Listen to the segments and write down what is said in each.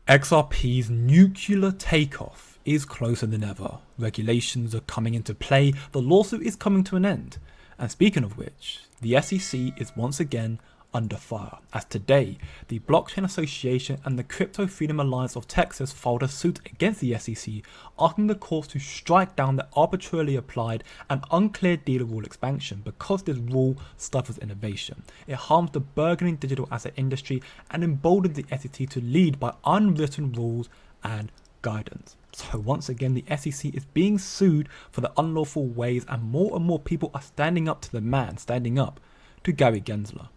XRP's nuclear takeoff is closer than ever. Regulations are coming into play, the lawsuit is coming to an end. And speaking of which, the SEC is once again under fire, as today, the Blockchain Association and the Crypto Freedom Alliance of Texas filed a suit against the SEC, asking the courts to strike down the arbitrarily applied and unclear dealer rule expansion because this rule stifles innovation. It harms the burgeoning digital asset industry and emboldens the SEC to lead by unwritten rules and guidance. So once again, the SEC is being sued for the unlawful ways, and more people are standing up to the man, standing up to Gary Gensler.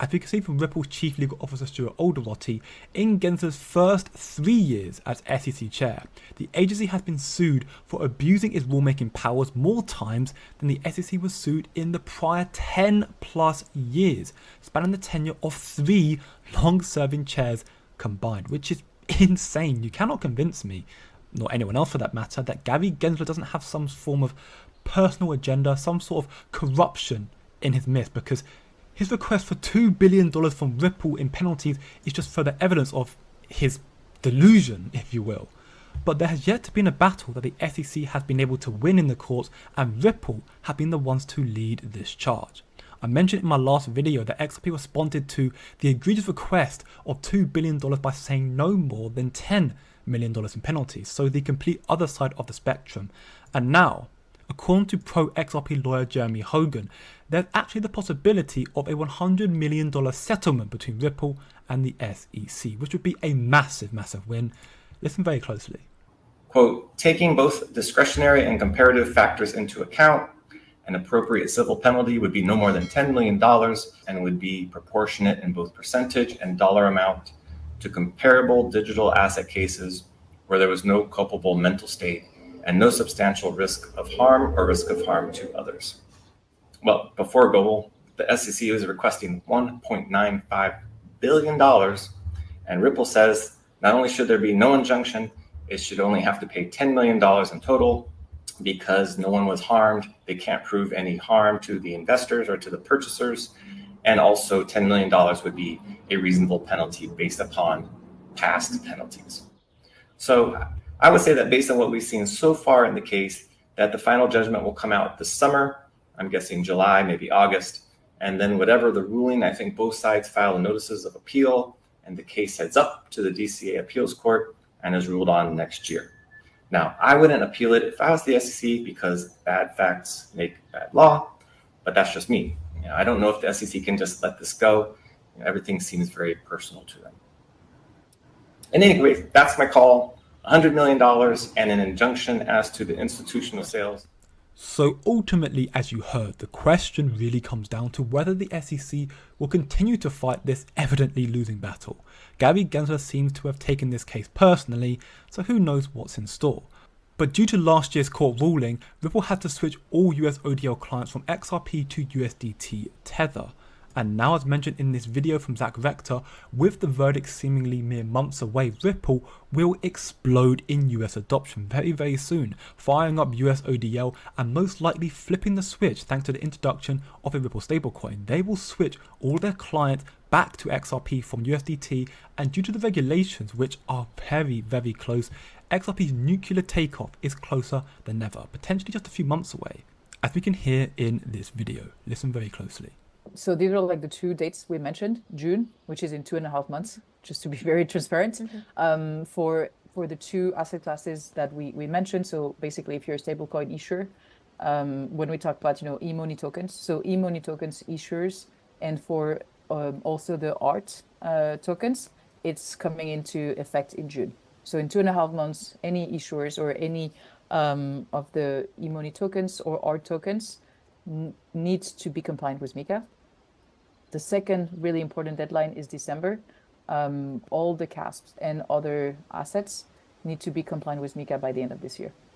As we can see from Ripple's Chief Legal Officer Stuart Alderoty, in Gensler's first 3 years as SEC chair, the agency has been sued for abusing its rulemaking powers more times than the SEC was sued in the prior 10 plus years, spanning the tenure of 3 long-serving chairs combined, which is insane. You cannot convince me, nor anyone else for that matter, that Gary Gensler doesn't have some form of personal agenda, some sort of corruption in his midst, because his request for $2 billion from Ripple in penalties is just further evidence of his delusion, if you will. But there has yet to be a battle that the SEC has been able to win in the courts, and Ripple have been the ones to lead this charge. I mentioned in my last video that XRP responded to the egregious request of $2 billion by saying no more than $10 million in penalties, so the complete other side of the spectrum. And now, according to pro-XRP lawyer Jeremy Hogan, there's actually the possibility of a $100 million settlement between Ripple and the SEC, which would be a massive win. Listen very closely. Quote, taking both discretionary and comparative factors into account, an appropriate civil penalty would be no more than $10 million and would be proportionate in both percentage and dollar amount to comparable digital asset cases where there was no culpable mental state and no substantial risk of harm or risk of harm to others. Well, before Goble, the SEC was requesting $1.95 billion, and Ripple says not only should there be no injunction, it should only have to pay $10 million in total because no one was harmed. They can't prove any harm to the investors or to the purchasers, and also $10 million would be a reasonable penalty based upon past penalties. So I would say that based on what we've seen so far in the case, that the final judgment will come out this summer. I'm guessing July, maybe August. And then whatever the ruling, I think both sides file notices of appeal, and the case heads up to the DCA appeals court and is ruled on next year. Now, I wouldn't appeal it if I was the SEC because bad facts make bad law, but that's just me. I don't know if the SEC can just let this go. Everything seems very personal to them. In any case, that's my call. $100 million and an injunction as to the institutional sales. So ultimately, as you heard, the question really comes down to whether the SEC will continue to fight this evidently losing battle. Gary Gensler seems to have taken this case personally, so who knows what's in store. But due to last year's court ruling, Ripple had to switch all US ODL clients from XRP to USDT Tether. And now, as mentioned in this video from Zach Rector, with the verdict seemingly mere months away, Ripple will explode in US adoption very soon, firing up US ODL and most likely flipping the switch thanks to the introduction of a Ripple stablecoin. They will switch all their clients back to XRP from USDT, and due to the regulations, which are very close, XRP's nuclear takeoff is closer than ever, potentially just a few months away, as we can hear in this video. Listen very closely. So these are like the 2 dates we mentioned, June, which is in 2.5 months, just to be very transparent, for the 2 asset classes that we mentioned. So basically, if you're a stablecoin issuer, when we talk about, e-money tokens, so e-money tokens issuers, and for also the art tokens, it's coming into effect in June. So in 2.5 months, any issuers or any of the e-money tokens or art tokens needs to be compliant with MiCA. The second really important deadline is December. All the CASPs and other assets need to be compliant with MiCA by the end of this year.